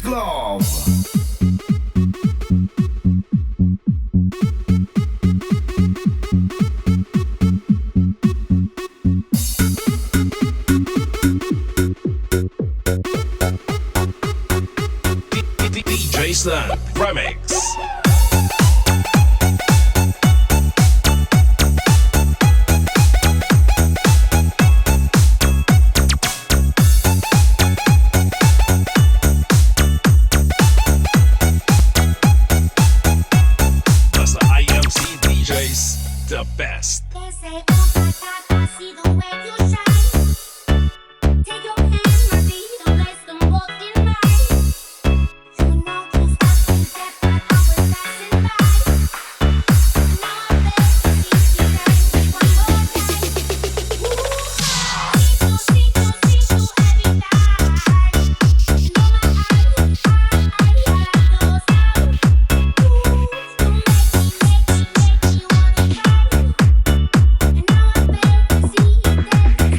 Dance Club. DJ Stan Remix. That's the IMC DJs, the best. They say, oh my God, I see the way you shine. Take your hand, my feet, don't place them walking by. You know you stopped me there, but I was passing by. Now I beg to see you dance one more time. Ooh, see you every night. You know my eyes, I like those eyes. Ooh, you make me wanna cry. And now I beg to see you dance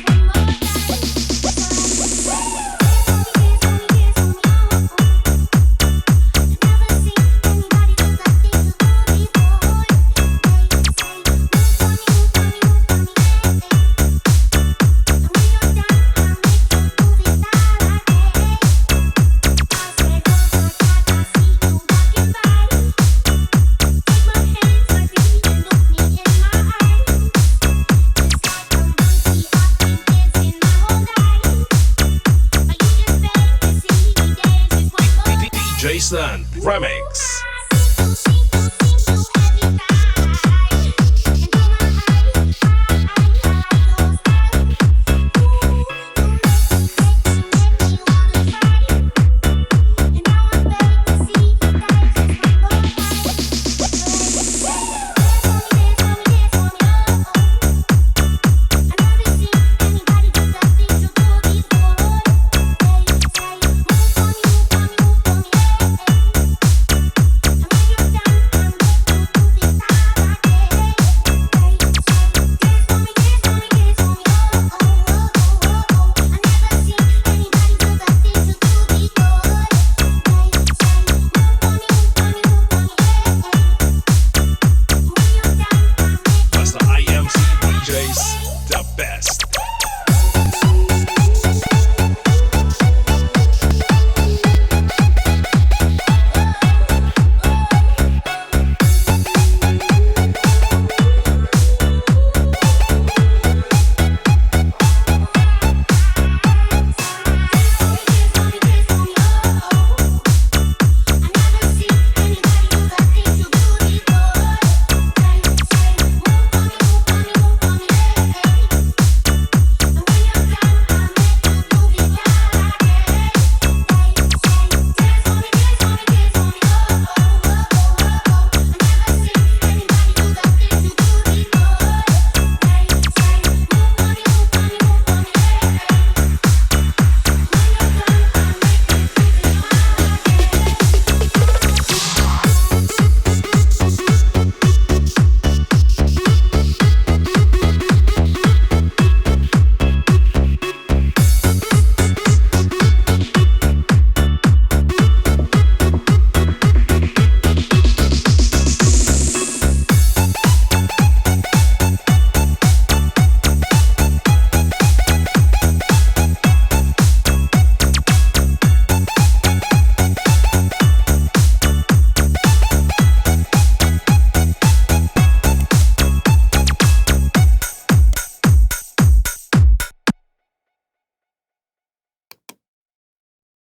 one more time. DJ Stan Remix.